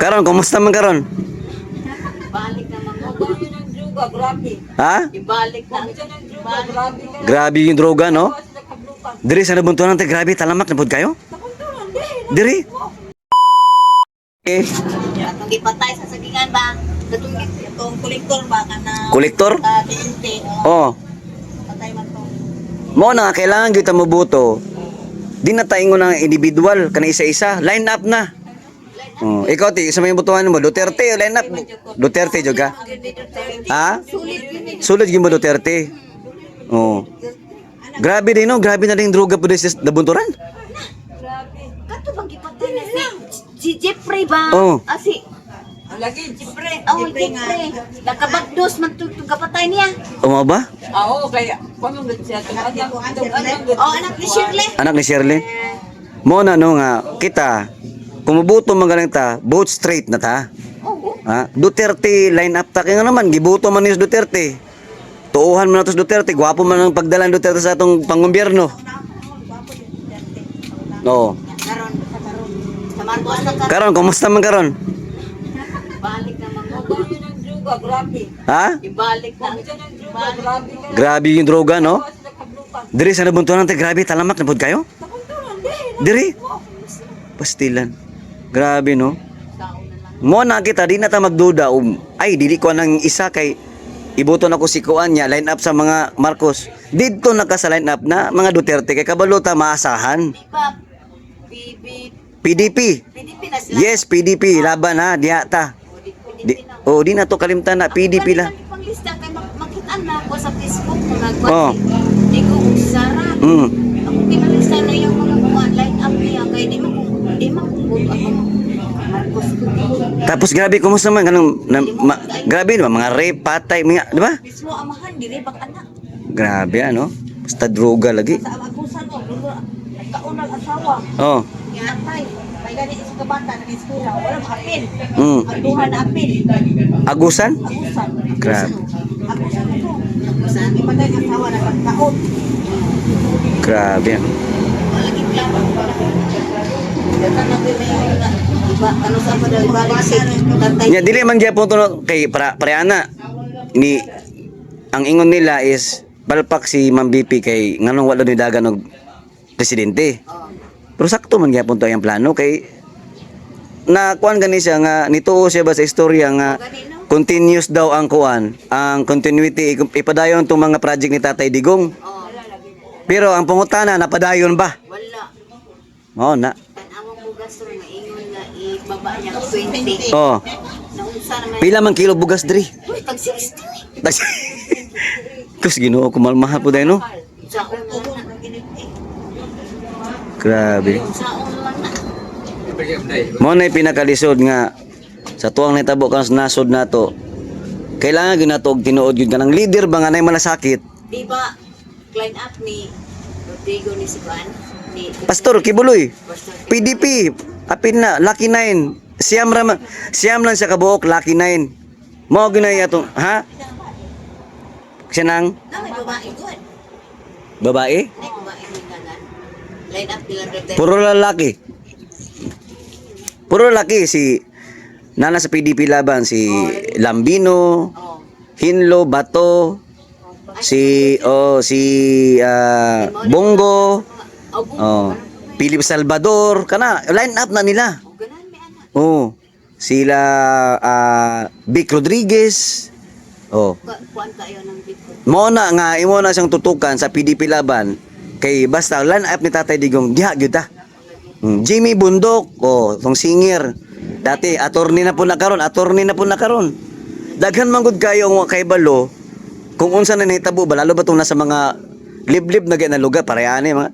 Karon, kumusta man karon? Balik naman mo. Ng druga, grabe. Ha? Ibalik na. Grabe. Grabe yung droga, no? Diri sa nabuntunan te, grabe talamak na pud kayo? Diri. Eh, Atong gipatay sa sagingan ba? Itong kolektor ba ka na kolektor? TNT. Oh. Patay man to. Mo na kailangan gyud ta mobuto. Di na tayo ng individual kana isa-isa, line up na. Oh, ikaw ti sa may butuhan mo Duterte line up. Duterte jud ka. Ha? Sulit gyud mo Duterte. Oh. Grabe din no, grabe na din droga pud sa nabunturan. Kato bang gipatay na si Jeffrey ba? Oh. Ah, si Lagi, Jeffrey. Oh, Jeffrey. Nakabagdos man kapatay niya. Umo ba? Oo, kaya, paano na siya? Oh, anak ni Shirley. Anak ni Shirley. Mo na no nga kita kumubuto magaling ta, vote straight na ta. Oo. Ha? Duterte line up ta kay nga naman gibuto man ni Duterte. Tuuhan man natos Duterte, gwapo man ang pagdala ni Duterte sa atong panggobyerno. No. Karon. Sa Marcos na karon. Karon, kumusta man karon? Balik naman mo. Ng druga, grabe. Ha? Ibalik na. Ng druga, grabe. Grabe yung droga, no? Diri sa nabuntunan te, grabe talamak na pud kayo? Diri. Pastilan. Grabe, no? Mo na kita di na ta magduda ay dili ko nang isa kay iboto na ko si Kuan niya line up sa mga Marcos. Didto na ka sa line up na mga Duterte kay kabalo ta maasahan. Di ba? BB PDP. PDP na sila. Yes, PDP laban ha, diha ta. Di na to kalimtan na PDP la. Panglista kay makita na ako sa Facebook kung Oh. nagpati. Di ko usara. Mm. Ako pinalista na yung mga line up niya kay di man ako Marcos ko. Tapos grabe kumusta man kanang grabe di ba mga rape, patay, mga, di ba? Mismo amahan dili bak anak. Grabe ano. Basta droga lagi. Sa akusan mo, nagkaunang asawa. Oh. Atay, may gani sa kabata na eskwela, wala apil. Mm. Ang duha na apil. Agusan? Agusan. Grabe. Agusan ito. Agusan. Ipatay ang asawa na pagkaon. Grabe. Malagi klaro. Iba, ano sa pa daw ibalik si tatay. Nya dili man gyapon to kay pareana ni ang ingon nila is palpak si Ma'am BP kay nganong wala ni dagan og presidente. Oh. Pero sakto man gyapon to ang plano kay na kuan gani siya nga nituo siya ba sa istorya nga continuous daw ang kuan, ang continuity ipadayon tong mga project ni Tatay Digong. Oh. Pero ang pangutana napadayon ba? Wala. Mao na. Tanawang bugas ro nga ingon nga ibaba niya 20. Oh. Naunsa naman. Pila man kilo bugas diri? Uy, tag 60. Kus Ginoo ko malmahal po dai no. Sa una na. Grabe. Sa una na. Mo na pinakalisod nga sa tuwang nitabo kang nasod nato. Kailangan gyud nato og tinuod gyud kanang leader ba nga nay malasakit. Di ba line up ni Rodrigo ni Siban ni Pastor Kibuloy, Pastor PDP, apil na Lucky 9. Siyam lang siya kabuok Lucky 9. Mo ginay atong ha? Siya nang na may babae good. babae, May babae ni kanan. Line up nila Rodrigo. puro lalaki. Puro lalaki si nana sa PDP laban si Lambino, Oh. Hinlo, Bato, si Bongo, oh, Philip Salvador, kana line up na nila. O ganan may anak. Oh, sila Vic Rodriguez. Oh, Kuan kayo ng biko. mo na nga imo na siyang tutukan sa PDP laban kay basta line up ni Tatay Digong diha gyud ta. Jimmy Bundok, oh, tong singer. Dati attorney na po na karon. Daghan man gud kayo ang kay balo. Kung unsa na nahitabo ba lalo ba tong nasa mga liblib na gyud na lugar parehane mga.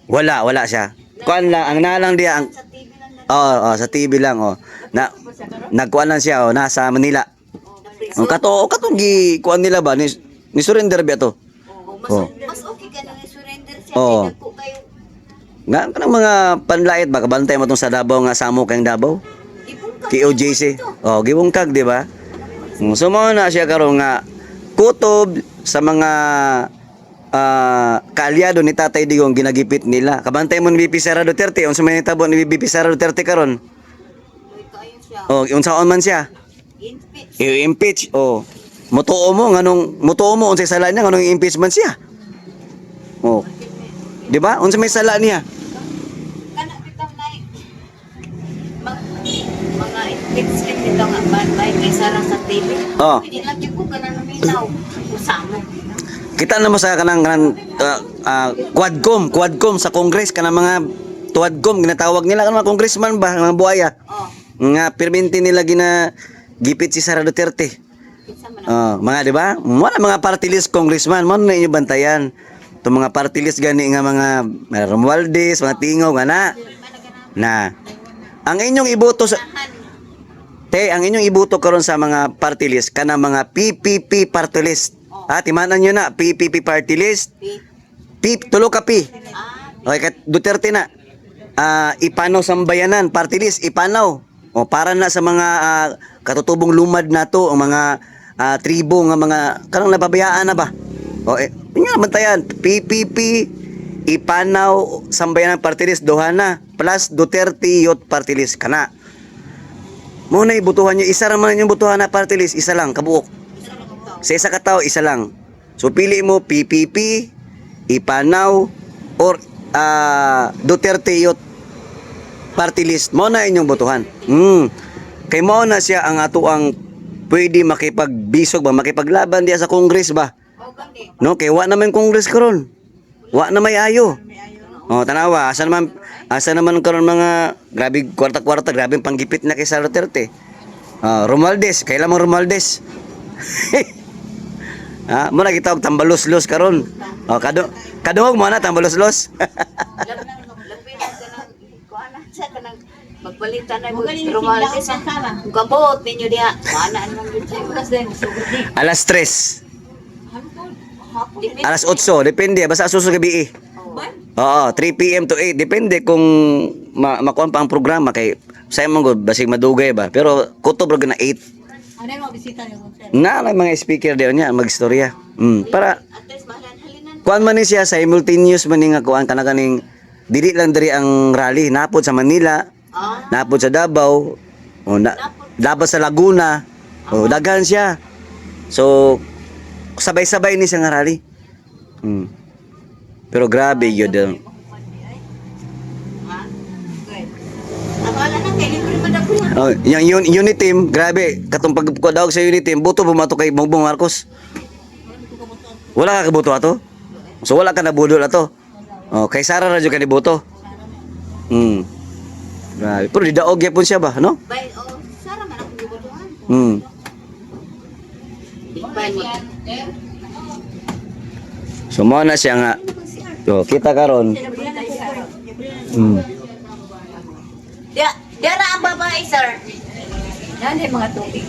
Wala siya. Kuan lang ang nalang diya ang Sa TV lang na. sa TV lang oh. Na nagkuan lang siya oh nasa Manila. Ang katong gi kuan nila ba ni surrender ba to? Mas okay ka na surrender siya. Oo. Nagko kayo. Nga kanang mga panlait ba kabantay mo tong sa Davao nga samo kayong Davao? Ibungkag KOJC. Oh, giwungkag di ba? So mo na siya karon nga kutob sa mga kaalyado ni Tatay Digong ginagipit nila. Kabantay mo ni BP Sara Duterte, unsa man hitabo ni BP Sara Duterte karon? siya. Oh, unsaon man siya? Impeach. I-impeach. Oh. Mutuo mo unsay sala niya nganong impeachment siya. Oh. Di ba? Unsa may sala niya? Kana bitaw na mga impeachment bitaw nga bay kay sarang sa TV. Oh. Hindi lang gyud ko kana naminaw. Usama. Kita na mo sa kanang quadcom sa Congress kanang mga tuadcom ginatawag nila kanang mga congressman ba mga buaya. Oh. Nga perminti nila gipit si Sara Duterte. Kinsa man Oh, mga di ba? Mga party list congressman, mo na inyo bantayan. Itong mga party list gani nga mga Romualdez, mga Tingaw nga na. Ang inyong iboto sa ang inyong iboto karon sa mga party list kana mga PPP party list. Timanan nyo na PPP party list. Tulo ka P. Okay, kat Duterte na. Ipanaw Sambayanan party list, ipanaw. O para na sa mga katutubong lumad nato, ang mga tribo nga mga kanang napabayaan na ba. O inyo na bantayan PPP ipanaw Sambayanan party list dohana plus Duterte Youth party list kana. Mo na ibutuhan nyo isa ra man yung butuhan na party list, isa lang kabuok. Sa isa ka tao, isa lang. So pili mo PPP ipanaw or Duterte Youth party list mo na inyong botohan. Kay mo na siya ang ato ang pwede makipagbisog ba, makipaglaban diya sa Congress ba. Oh, gani. No, kay wa naman Congress karon. Wa na may ayo. Oh, tanawa, asa naman karon mga grabe kwarta-kwarta, grabe panggipit na kay Sara Duterte. Romualdez, kailan mo Romualdez? Mo na kita og tambalos-los karon. Kaduhog mo na tambalos-los. Magpalitan na mo Romualdez sa gabot ninyo diha. Mana naman gyud sa ulas din sugod ni. Alas 3. Alas 8, depende basta asuso gabi eh. Oo, 3 PM to 8 depende kung makuha pa ang programa kay say man gud basig madugay ba. Pero kutob ra na 8. Ano yung mga bisita niyo? Na mga speaker diyon niya magistorya. Para At least mahalhalinan. kuan man ni siya simultaneous man ni nga kuan kana kaning dili lang diri ang rally napod sa Manila, napod sa Davao, Davao sa Laguna. Daghan siya. So sabay-sabay ni siya nga rally. Pero grabe yun. Akala na kay libre man ako. Yung unit team, grabe. Katong pagkudawag sa unit team, buto bumato kay Bongbong Marcos. Wala ka kabuto ato? So wala ka nabudol ato? Kay Sara radyo ka ni buto. Grabe. Pero didaog yapon siya ba, no? Bay, Sara man ako gibotohan. Bay mo. So mo na siya nga. So kita karon. Dia ra ang babae, sir. Yan yung mga tubig.